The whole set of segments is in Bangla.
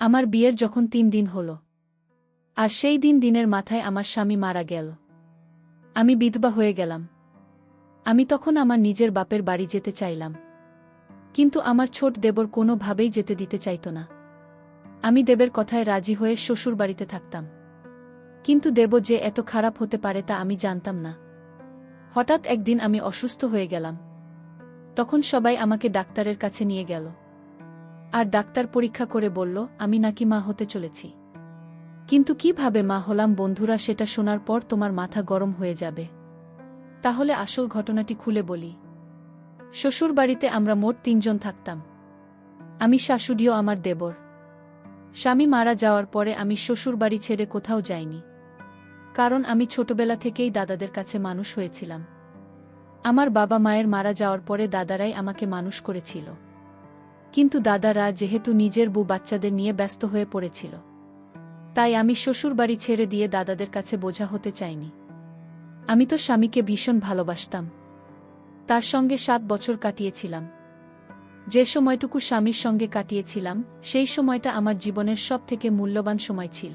আমার বিয়ের যখন 3 দিন হল, আর সেই দিনের মাথায় আমার স্বামী মারা গেল। আমি বিধবা হয়ে গেলাম। আমি তখন আমার নিজের বাপের বাড়ি যেতে চাইলাম, কিন্তু আমার ছোট দেবর কোনোভাবেই যেতে দিতে চাইত না। আমি দেবের কথায় রাজি হয়ে শ্বশুর বাড়িতে থাকতাম, কিন্তু দেব যে এত খারাপ হতে পারে তা আমি জানতাম না। হঠাৎ একদিন আমি অসুস্থ হয়ে গেলাম। তখন সবাই আমাকে ডাক্তারের কাছে নিয়ে গেল, আর ডাক্তার পরীক্ষা করে বলল আমি নাকি মা হতে চলেছি। কিন্তু কিভাবে মা হলাম বন্ধুরা, সেটা শোনার পর তোমার মাথা গরম হয়ে যাবে। তাহলে আসল ঘটনাটি খুলে বলি। শ্বশুর বাড়িতে আমরা মোট 3 জন থাকতাম, আমি, শাশুড়িও আমার দেবর। স্বামী মারা যাওয়ার পরে আমি শ্বশুর বাড়ি ছেড়ে কোথাও যাইনি, কারণ আমি ছোটবেলা থেকেই দাদাদের কাছে মানুষ হয়েছিলাম। আমার বাবা মায়ের মারা যাওয়ার পরে দাদারাই আমাকে মানুষ করেছিল, কিন্তু দাদারা যেহেতু নিজের বউ বাচ্চাদের নিয়ে ব্যস্ত হয়ে পড়েছিল, তাই আমি শ্বশুর বাড়ি ছেড়ে দিয়ে দাদাদের কাছে বোঝা হতে চাইনি। আমি তো স্বামীকে ভীষণ ভালোবাসতাম, তার সঙ্গে 7 বছর কাটিয়েছিলাম। যে সময়টুকু স্বামীর সঙ্গে কাটিয়েছিলাম সেই সময়টা আমার জীবনের সবথেকে মূল্যবান সময় ছিল।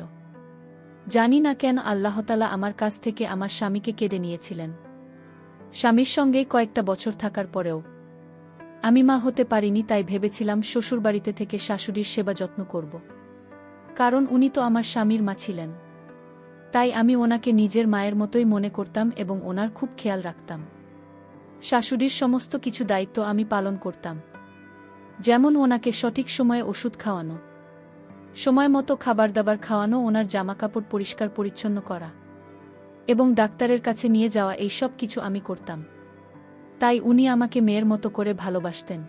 জানি না কেন আল্লাহতালা আমার কাছ থেকে আমার স্বামীকে কেড়ে নিয়েছিলেন। স্বামীর সঙ্গেই কয়েকটা বছর থাকার পরেও আমি মা হতে পারিনি, তাই ভেবেছিলাম শ্বশুরবাড়িতে থেকে শাশুড়ির সেবা যত্ন করব, কারণ উনি তো আমার স্বামীর মা ছিলেন। তাই আমি ওনাকে নিজের মায়ের মতোই মনে করতাম এবং ওনার খুব খেয়াল রাখতাম। শাশুড়ির সমস্ত কিছু দায়িত্ব আমি পালন করতাম, যেমন ওনাকে সঠিক সময়ে ওষুধ খাওয়ানো, সময় মতো খাবার দাবার খাওয়ানো, ওনার জামাকাপড় পরিষ্কার পরিচ্ছন্ন করা এবং ডাক্তারের কাছে নিয়ে যাওয়া, এই সব কিছু আমি করতাম। তাই উনি আমাকে মেয়ের মতো করে ভালোবাসতেন।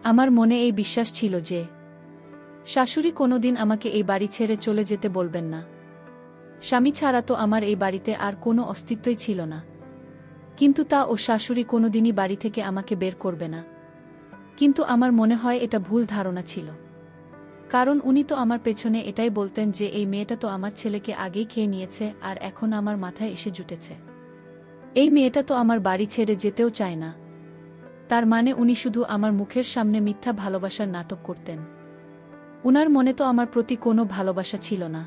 আমার মনে এই বিশ্বাস ছিল যে শাশুড়ি কোনোদিন আমাকে এই বাড়ি ছেড়ে চলে যেতে বলবেন না। স্বামী ছাড়া তো আমার এই বাড়িতে আর কোনো অস্তিত্বই ছিল না, কিন্তু তা ও শাশুড়ি কোনোদিনই বাড়ি থেকে আমাকে বের করবে না। কিন্তু আমার মনে হয় এটা ভুল ধারণা ছিল, কারণ উনি তো আমার পেছনে এটাই বলতেন যে এই মেয়েটা তো আমার ছেলেকে আগেই খেয়ে নিয়েছে আর এখন আমার মাথায় এসে জুটেছে। এই মেয়েটা তো আমার বাড়ি ছেড়ে যেতেও চায় না। তার মানে উনি শুধু আমার মুখের সামনে মিথ্যা ভালোবাসার নাটক করতেন। উনার মনে তো আমার প্রতি কোনো ভালোবাসা ছিল না।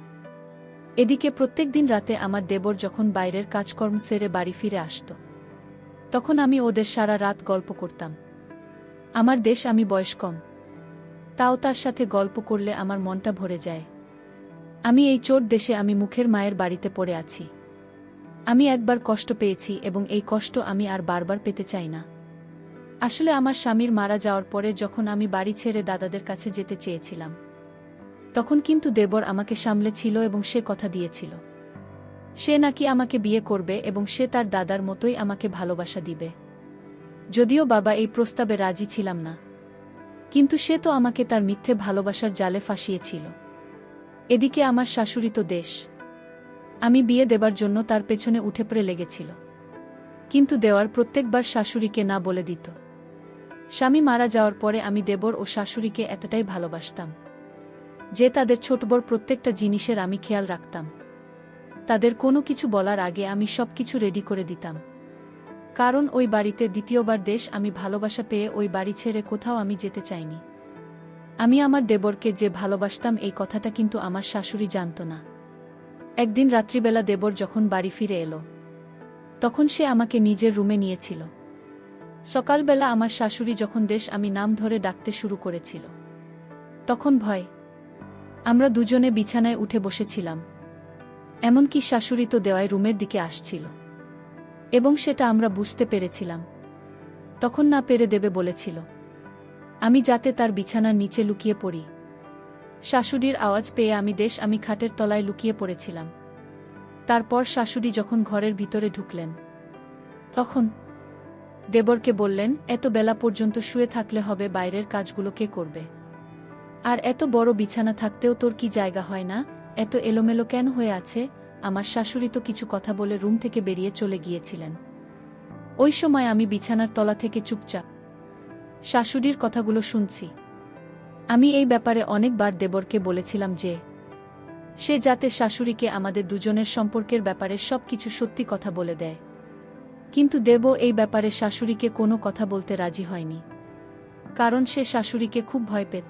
এদিকে প্রত্যেকদিন রাতে আমার দেবর যখন বাইরের কাজকর্ম সেরে বাড়ি ফিরে আসত, তখন আমি ওদের সারা রাত গল্প করতাম। আমার দেশ, আমি বয়স কম, তাও তার সাথে গল্প করলে আমার মনটা ভরে যায়। আমি এই চোর দেশে, আমি মুখের মায়ের বাড়িতে পড়ে আছি। আমি একবার কষ্ট পেয়েছি এবং এই কষ্ট আমি আর বারবার পেতে চাই না। আসলে আমার স্বামীর মারা যাওয়ার পরে যখন আমি বাড়ি ছেড়ে দাদাদের কাছে যেতে চেয়েছিলাম, তখন কিন্তু দেবর আমাকে সামলেছিল এবং সে কথা দিয়েছিল সে নাকি আমাকে বিয়ে করবে এবং সে তার দাদার মতোই আমাকে ভালোবাসা দিবে। যদিও বাবা এই প্রস্তাবে রাজি ছিলাম না, কিন্তু সে তো আমাকে তার মিথ্যে ভালোবাসার জালে ফাঁসিয়েছিল। এদিকে আমার শাশুড়ি তো দেশ, আমি বিয়ে দেবার জন্য তার পেছনে উঠে পড়ে লেগেছিল, কিন্তু দেওয়ার প্রত্যেকবার শাশুড়িকে না বলে দিত। স্বামী মারা যাওয়ার পরে আমি দেবর ও শাশুড়িকে এতটাই ভালোবাসতাম যে তাদের ছোট বড় প্রত্যেকটা জিনিসের আমি খেয়াল রাখতাম। তাদের কোনো কিছু বলার আগে আমি সবকিছু রেডি করে দিতাম, কারণ ওই বাড়িতে দ্বিতীয়বার দেশ, আমি ভালোবাসা পেয়ে ওই বাড়ি ছেড়ে কোথাও আমি যেতে চাইনি। আমি আমার দেবরকে যে ভালোবাসতাম এই কথাটা কিন্তু আমার শাশুড়ি জানত না। একদিন রাত্রিবেলা দেবর যখন বাড়ি ফিরে এলো, তখন সে আমাকে নিজের রুমে নিয়েছিল। সকালবেলা আমার শাশুড়ি যখন দেশ আমি নাম ধরে ডাকতে শুরু করেছিল, তখন ভয় আমরা দুজনে বিছানায় উঠে বসেছিলাম। এমনকি শাশুড়ি তো দেওয়ায় রুমের দিকে আসছিল এবং সেটা আমরা বুঝতে পেরেছিলাম। তখন না পেরে দেবে বলেছিল আমি যাতে তার বিছানার নিচে লুকিয়ে পড়ি। শাশুড়ির আওয়াজ পেয়ে আমি খাটের তলায় লুকিয়ে পড়েছিলাম। তারপর শাশুড়ি যখন ঘরের ভিতরে ঢুকলেন, তখন দেবরকে বললেন, এত বেলা পর্যন্ত শুয়ে থাকলে হবে, বাইরের কাজগুলো কে করবে? আর এত বড় বিছানা থাকতেও তোর কি জায়গা হয় না? এত এলোমেলো কেন হয়ে আছে? আমার শাশুড়ি তো কিছু কথা বলে রুম থেকে বেরিয়ে চলে গিয়েছিলেন। ওই সময় আমি বিছানার তলা থেকে চুপচাপ শাশুড়ির কথাগুলো শুনছি। আমি এই ব্যাপারে অনেকবার দেবরকে বলেছিলাম যে সে যাতে শাশুড়িকে আমাদের দুজনের সম্পর্কের ব্যাপারে সবকিছু সত্যি কথা বলে দেয়, কিন্তু দেব এই ব্যাপারে শাশুড়িকে কোনো কথা বলতে রাজি হয়নি, কারণ সে শাশুড়িকে খুব ভয় পেত।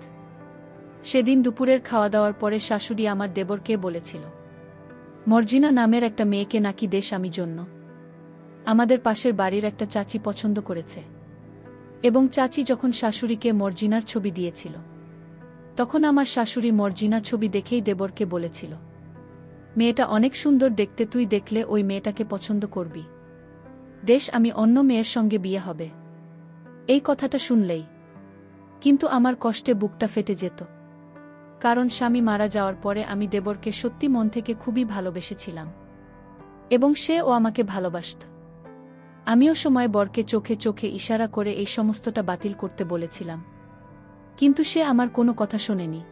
সেদিন দুপুরের খাওয়া দাওয়ার পরে শাশুড়ি আমার দেবরকে বলেছিল, মর্জিনা নামের একটা মেয়েকে নাকি দেশ আমি জন্য আমাদের পাশের বাড়ির একটা চাচি পছন্দ করেছে। এবং চাচি যখন শাশুড়িকে মর্জিনার ছবি দিয়েছিল, তখন আমার শাশুড়ি মর্জিনা ছবি দেখেই দেবরকে বলেছিল, মেয়েটা অনেক সুন্দর দেখতে, তুই দেখলে ওই মেয়েটাকে পছন্দ করবি, দেশ আমি অন্য মেয়ের সঙ্গে বিয়ে হবে। এই কথাটা শুনলেই কিন্তু আমার কষ্টে বুকটা ফেটে যেত, কারণ স্বামী মারা যাওয়ার পরে আমি দেবরকে সত্যি মন থেকে খুবই ভালোবেসেছিলাম এবং সেও আমাকে ভালোবাসত। আমিও সময় বরকে চোখে চোখে ইশারা করে এই সমস্তটা বাতিল করতে বলেছিলাম, কিন্তু সে আমার কোনো কথা শোনেনি।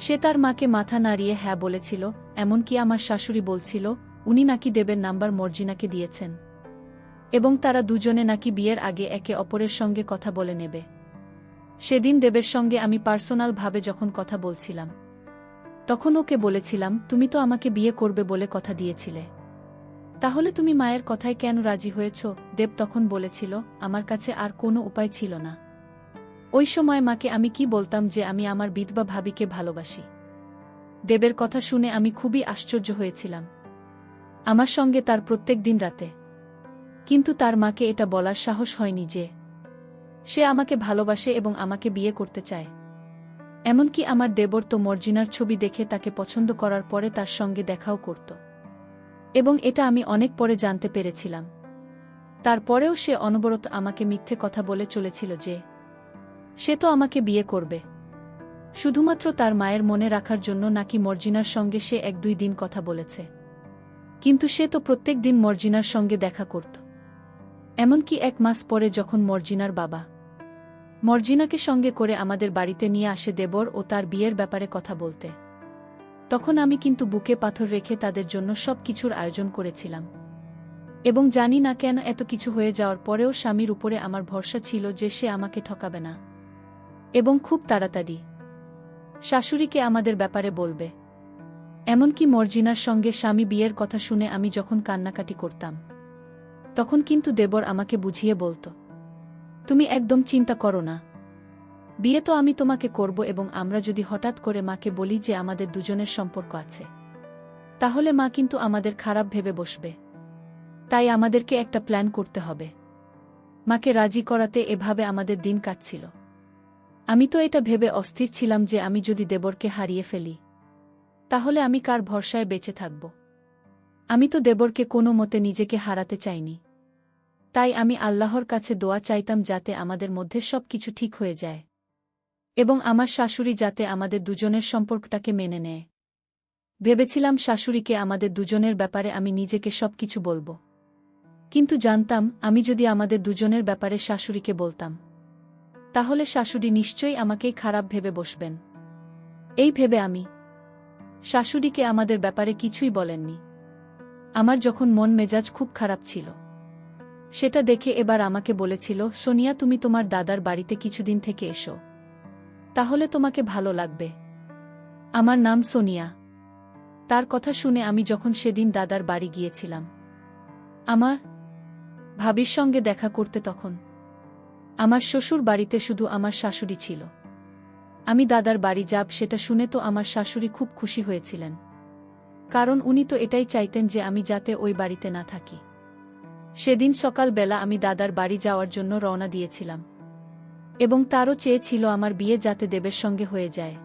সে তার মাকে মাথা নাড়িয়ে হ্যাঁ বলেছিল, এমনকি আমার শাশুড়ি বলছিল উনি নাকি দেবের নাম্বার মর্জিনাকে দিয়েছেন এবং তারা দুজনে নাকি বিয়ের আগে একে অপরের সঙ্গে কথা বলে নেবে। সেদিন দেবের সঙ্গে আমি পার্সোনাল ভাবে যখন কথা বলছিলাম, তখন ওকে বলেছিলাম, তুমি তো আমাকে বিয়ে করবে বলে কথা দিয়েছিলে, তাহলে তুমি মায়ের কথায় কেন রাজি হয়েছ? দেব তখন বলেছিল, আমার কাছে আর কোনো উপায় ছিল না। ওই সময় মাকে আমি কি বলতাম যে আমি আমার বিধবা ভাবিকে ভালোবাসি? দেবের কথা শুনে আমি খুবই আশ্চর্য হয়েছিলাম, আমার সঙ্গে তার প্রত্যেক দিন রাতে। কিন্তু তার মাকে এটা বলার সাহস হয়নি যে সে আমাকে ভালোবাসে এবং আমাকে বিয়ে করতে চায়। এমনকি আমার দেবর তো মর্জিনার ছবি দেখে তাকে পছন্দ করার পরে তার সঙ্গে দেখাও করত, এবং এটা আমি অনেক পরে জানতে পেরেছিলাম। তারপরেও সে অনবরত আমাকে মিথ্যে কথা বলে চলেছিল যে সে তো আমাকে বিয়ে করবে, শুধুমাত্র তার মায়ের মনে রাখার জন্য নাকি মর্জিনার সঙ্গে সে 1-2 দিন কথা বলেছে, কিন্তু সে তো প্রত্যেক দিন মর্জিনার সঙ্গে দেখা করত। এমনকি 1 মাস পরে যখন মর্জিনার বাবা মর্জিনাকে সঙ্গে করে আমাদের বাড়িতে নিয়ে আসে দেবর ও তার বিয়ের ব্যাপারে কথা বলতে, তখন আমি কিন্তু বুকে পাথর রেখে তাদের জন্য সব কিছুর আয়োজন করেছিলাম। এবং জানি না কেন এত কিছু হয়ে যাওয়ার পরেও স্বামীর উপরে আমার ভরসা ছিল যে সে আমাকে ঠকাবে না এবং খুব তাড়াতাড়ি শাশুড়িকে আমাদের ব্যাপারে বলবে। এমনকি মর্জিনার সঙ্গে স্বামী বিয়ের কথা শুনে আমি যখন কান্নাকাটি করতাম, তখন কিন্তু দেবর আমাকে বুঝিয়ে বলত, তুমি একদম চিন্তা করো না, বিয়ে তো আমি তোমাকে করব, এবং আমরা যদি হঠাৎ করে মাকে বলি যে আমাদের দুজনের সম্পর্ক আছে, তাহলে মা কিন্তু আমাদের খারাপ ভেবে বসবে। তাই আমাদেরকে একটা প্ল্যান করতে হবে। মাকে রাজি করাতে এভাবে আমাদের দিন কাটছিল। আমি তো এটা ভেবে অস্থির ছিলাম যে আমি যদি দেবরকে হারিয়ে ফেলি, তাহলে আমি কার ভরসায় বেঁচে থাকব? আমি তো দেবরকে কোনো মতে নিজেকে হারাতে চাইনি। তাই আমি আল্লাহর কাছে দোয়া চাইতাম যাতে আমাদের মধ্যে সব কিছু ঠিক হয়ে যায় এবং আমার শাশুড়ি যাতে আমাদের দুজনের সম্পর্কটাকে মেনে নেয়। ভেবেছিলাম শাশুড়িকে আমাদের দুজনের ব্যাপারে আমি নিজেকে সব কিছু বলবো, কিন্তু জানতাম আমি যদি আমাদের দুজনের ব্যাপারে শাশুড়িকে বলতাম, তাহলে শাশুড়ি নিশ্চয়ই আমাকেই খারাপ ভেবে বসবেন। এই ভেবে আমি শাশুড়িকে আমাদের ব্যাপারে কিছুই বলেননি। আমার যখন মন মেজাজ খুব খারাপ ছিল, সেটা দেখে এবার আমাকে বলেছিল, সোনিয়া তুমি তোমার দাদার বাড়িতে কিছুদিন থেকে এসো, তাহলে তোমাকে ভালো লাগবে। আমার নাম সোনিয়া। তার কথা শুনে আমি যখন সেদিন দাদার বাড়ি গিয়েছিলাম আমার ভাবির সঙ্গে দেখা করতে, তখন আমার শ্বশুর বাড়িতে শুধু আমার শাশুড়ি ছিল। আমি দাদার বাড়ি যাব সেটা শুনে তো আমার শাশুড়ি খুব খুশি হয়েছিলেন, কারণ উনি তো এটাই চাইতেন যে আমি যাতে ওই বাড়িতে না থাকি। সেদিন সকালবেলা আমি দাদার বাড়ি যাওয়ার জন্য রওনা দিয়েছিলাম এবং তারও চেয়েছিল আমার বিয়ে যাতে দেবের সঙ্গে হয়ে যায়।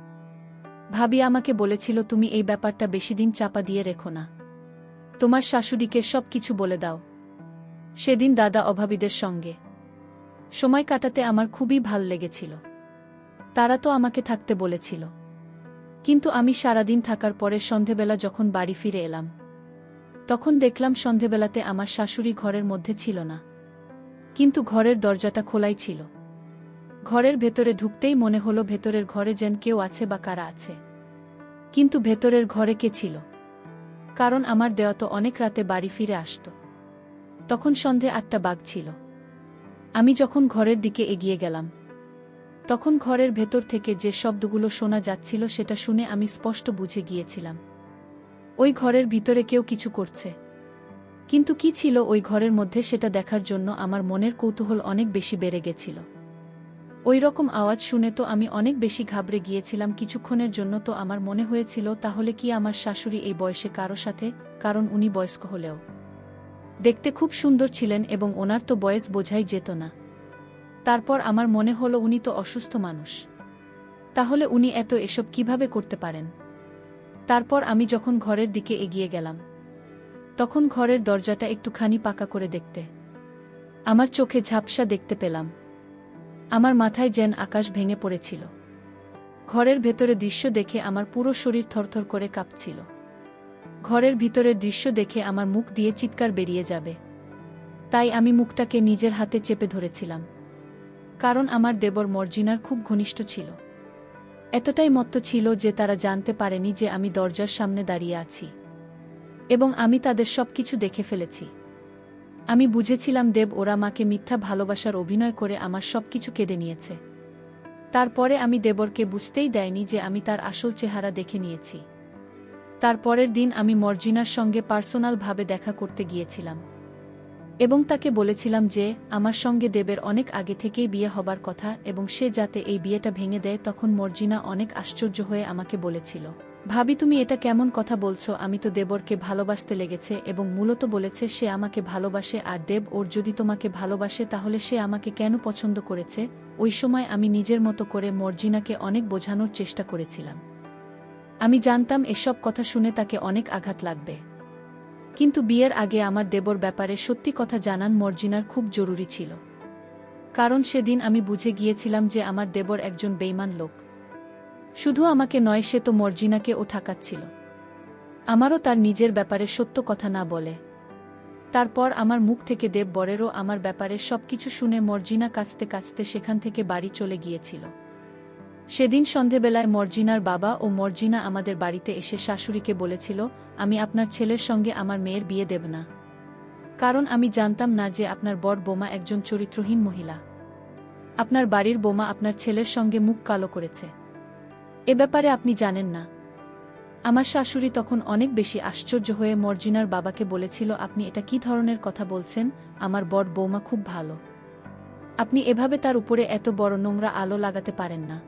ভাবি আমাকে বলেছিল, তুমি এই ব্যাপারটা বেশিদিন চাপা দিয়ে রেখো না, তোমার শাশুড়িকে সব কিছু বলে দাও। সেদিন দাদা অভাবীদের সঙ্গে সময় কাটাতে আমার খুবই ভাল লেগেছিল। তারা তো আমাকে থাকতে বলেছিল, কিন্তু আমি সারাদিন থাকার পরে সন্ধেবেলা যখন বাড়ি ফিরে এলাম, তখন দেখলাম সন্ধেবেলাতে আমার শাশুড়ি ঘরের মধ্যে ছিল না, কিন্তু ঘরের দরজাটা খোলাই ছিল। ঘরের ভেতরে ঢুকতেই মনে হলো ভেতরের ঘরে যেন কেউ আছে বা কারা আছে, কিন্তু ভেতরের ঘরে কে ছিল? কারণ আমার দেওয়া তো অনেক রাতে বাড়ি ফিরে আসত। তখন সন্ধে 8টা বাজছিল। আমি যখন ঘরের দিকে এগিয়ে গেলাম, তখন ঘরের ভেতর থেকে যে শব্দগুলো শোনা যাচ্ছিল সেটা শুনে আমি স্পষ্ট বুঝে গিয়েছিলাম ওই ঘরের ভিতরে কেউ কিছু করছে। কিন্তু কি ছিল ওই ঘরের মধ্যে সেটা দেখার জন্য আমার মনের কৌতূহল অনেক বেশি বেড়ে গেছিল। ওই রকম আওয়াজ শুনে তো আমি অনেক বেশি ঘাবড়ে গিয়েছিলাম। কিছুক্ষণের জন্য তো আমার মনে হয়েছিল তাহলে কি আমার শাশুড়ি এই বয়সে কারো সাথে, কারণ উনি বয়স্ক হলেও দেখতে খুব সুন্দর ছিলেন এবং ওনার তো বয়স বোঝাই যেত না। তারপর আমার মনে হলো উনি তো অসুস্থ মানুষ, তাহলে উনি এসব কিভাবে করতে পারেন। তারপর আমি যখন ঘরের দিকে এগিয়ে গেলাম, তখন ঘরের দরজাটা একটুখানি পাকা করে দেখতে আমার চোখে ঝাপসা দেখতে পেলাম। আমার মাথায় যেন আকাশ ভেঙে পড়েছিল। ঘরের ভেতরে দৃশ্য দেখে আমার পুরো শরীর থরথর করে কাঁপছিল। ঘরের ভিতরের দৃশ্য দেখে আমার মুখ দিয়ে চিৎকার বেরিয়ে যাবে, তাই আমি মুখটাকে নিজের হাতে চেপে ধরেছিলাম। কারণ আমার দেবর মর্জিনার খুব ঘনিষ্ঠ ছিল। এতটাই মত্ত ছিল যে তারা জানতে পারেনি যে আমি দরজার সামনে দাঁড়িয়ে আছি এবং আমি তাদের সবকিছু দেখে ফেলেছি। আমি বুঝেছিলাম দেব ওরা মাকে মিথ্যা ভালোবাসার অভিনয় করে আমার সবকিছু কেড়ে নিয়েছে। তারপরে আমি দেবরকে বুঝতেই দেয়নি যে আমি তার আসল চেহারা দেখে নিয়েছি। তারপরের দিন আমি মর্জিনার সঙ্গে পার্সোনালভাবে দেখা করতে গিয়েছিলাম এবং তাকে বলেছিলাম যে আমার সঙ্গে দেবের অনেক আগে থেকেই বিয়ে হবার কথা এবং সে যাতে এই বিয়েটা ভেঙে দেয়। তখন মর্জিনা অনেক আশ্চর্য হয়ে আমাকে বলেছিল, ভাবি তুমি এটা কেমন কথা বলছো? আমি তো দেবরকে ভালোবাসতে লেগেছে এবং মূলত বলেছে সে আমাকে ভালোবাসে, আর দেব ওর যদি তোমাকে ভালোবাসে তাহলে সে আমাকে কেন পছন্দ করেছে? ওই সময় আমি নিজের মতো করে মর্জিনাকে অনেক বোঝানোর চেষ্টা করেছিলাম। আমি জানতাম এসব কথা শুনে তাকে অনেক আঘাত লাগবে, কিন্তু বিয়ের আগে আমার দেবর ব্যাপারে সত্যি কথা জানান মর্জিনার খুব জরুরি ছিল। কারণ সেদিন আমি বুঝে গিয়েছিলাম যে আমার দেবর একজন বেঈমান লোক। শুধু আমাকে নয়, সে তো মর্জিনাকেও ঠকাচ্ছিল। আমারও তার নিজের ব্যাপারে সত্য কথা না বলে। তারপর আমার মুখ থেকে দেব বরেরও আমার ব্যাপারে সবকিছু শুনে মর্জিনা কাঁদতে কাঁদতে সেখান থেকে বাড়ি চলে গিয়েছিল। সেদিন সন্ধেবেলায় মর্জিনার বাবা ও মর্জিনা আমাদের বাড়িতে এসে শাশুড়িকে বলেছিল, আমি আপনার ছেলের সঙ্গে আমার মেয়ের বিয়ে দেব না, কারণ আমি জানতাম না যে আপনার বর বোমা একজন চরিত্রহীন মহিলা। আপনার বাড়ির বোমা আপনার ছেলের সঙ্গে মুখ কালো করেছে, এ ব্যাপারে আপনি জানেন না। আমার শাশুড়ি তখন অনেক বেশি আশ্চর্য হয়ে মর্জিনার বাবাকে বলেছিল, আপনি এটা কি ধরনের কথা বলছেন? আমার বর বৌমা খুব ভালো, আপনি এভাবে তার উপরে এত বড় নোংরা আলো লাগাতে পারেন না।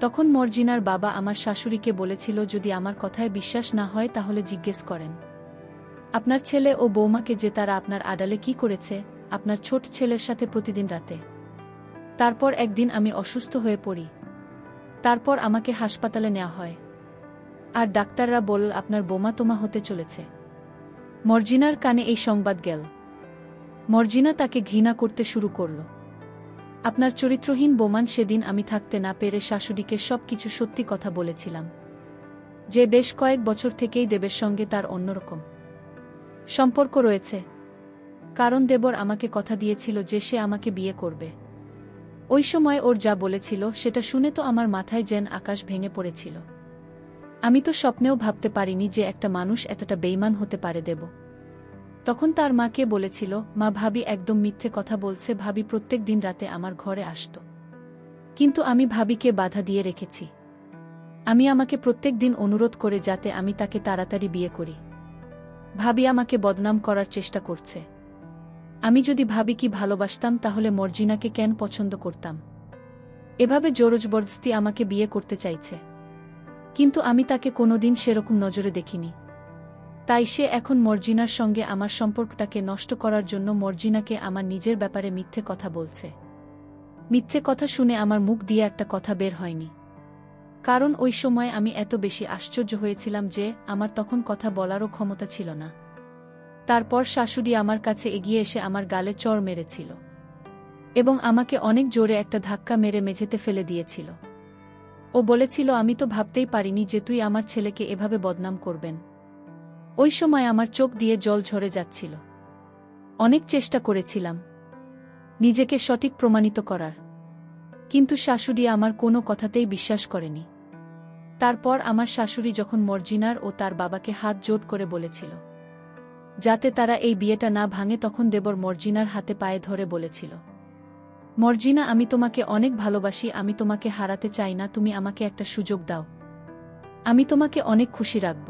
তখন মর্জিনার বাবা আমার শাশুড়িকে বলেছিল, যদি আমার কথায় বিশ্বাস না হয় তাহলে জিজ্ঞেস করেন আপনার ছেলে ও বৌমাকে যে তারা আপনার আড়ালে কি করেছে, আপনার ছোট ছেলের সাথে প্রতিদিন রাতে। তারপর একদিন আমি অসুস্থ হয়ে পড়ি। তারপর আমাকে হাসপাতালে নেওয়া হয়, আর ডাক্তাররা বলল আপনার বোমা তোমা হতে চলেছে। মর্জিনার কানে এই সংবাদ গেল। মর্জিনা তাকে ঘৃণা করতে শুরু করল। আপনার চরিত্রহীন বোমান। সেদিন আমি থাকতে না পেরে শাশুড়িকে সবকিছু সত্যি কথা বলেছিলাম, যে বেশ কয়েক বছর থেকেই দেবের সঙ্গে তার অন্যরকম সম্পর্ক রয়েছে। কারণ দেবর আমাকে কথা দিয়েছিল যে সে আমাকে বিয়ে করবে। ওই সময় ওর যা বলেছিল সেটা শুনে তো আমার মাথায় যেন আকাশ ভেঙে পড়েছিল। আমি তো স্বপ্নেও ভাবতে পারিনি যে একটা মানুষ এতটা বেঈমান হতে পারে। দেব তখন তার মাকে বলেছিল, মা ভাবি একদম মিথ্যে কথা বলছে, ভাবি প্রত্যেক দিন রাতে আমার ঘরে আসত, কিন্তু আমি ভাবিকে বাধা দিয়ে রেখেছি। আমি আমাকে প্রত্যেক দিন অনুরোধ করে যাতে আমি তাকে তাড়াতাড়ি বিয়ে করি। ভাবি আমাকে বদনাম করার চেষ্টা করছে। আমি যদি ভাবি কি ভালোবাসতাম তাহলে মর্জিনাকে কেন পছন্দ করতাম? এভাবে জোরজবরদস্তি আমাকে বিয়ে করতে চাইছে, কিন্তু আমি তাকে কোনোদিন সেরকম নজরে দেখিনি। তাই সে এখন মর্জিনার সঙ্গে আমার সম্পর্কটাকে নষ্ট করার জন্য মর্জিনাকে আমার নিজের ব্যাপারে মিথ্যে কথা বলছে। মিথ্যে কথা শুনে আমার মুখ দিয়ে একটা কথা বের হয়নি, কারণ ওই সময় আমি এত বেশি আশ্চর্য হয়েছিলাম যে আমার তখন কথা বলারও ক্ষমতা ছিল না। তারপর শাশুড়ি আমার কাছে এগিয়ে এসে আমার গালে চড় মেরেছিল এবং আমাকে অনেক জোরে একটা ধাক্কা মেরে মেঝেতে ফেলে দিয়েছিল। ও বলেছিল, আমি তো ভাবতেই পারিনি যে তুই আমার ছেলেকে এভাবে বদনাম করবেন। ওই সময় আমার চোখ দিয়ে জল ঝরে যাচ্ছিল। অনেক চেষ্টা করেছিলাম নিজেকে সঠিক প্রমাণিত করার, কিন্তু শাশুড়ি আমার কোনো কথাতেই বিশ্বাস করেনি। তারপর আমার শাশুড়ি যখন মর্জিনার ও তার বাবাকে হাত জোট করে বলেছিল যাতে তারা এই বিয়েটা না ভাঙে, তখন দেবর মর্জিনার হাতে পায়ে ধরে বলেছিল, মর্জিনা, আমি তোমাকে অনেক ভালোবাসি, আমি তোমাকে হারাতে চাই না, তুমি আমাকে একটা সুযোগ দাও, আমি তোমাকে অনেক খুশি রাখব।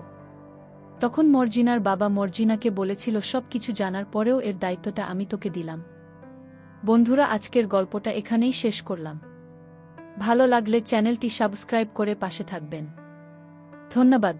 তখন মর্জিনার বাবা মর্জিনাকে বলেছিল, সব কিছু জানার পরেও এর দায়িত্বটা আমি তোকে দিলাম। বন্ধুরা, আজকের গল্পটা এখানেই শেষ করলাম। ভালো লাগলে চ্যানেলটি সাবস্ক্রাইব করে পাশে থাকবেন। ধন্যবাদ।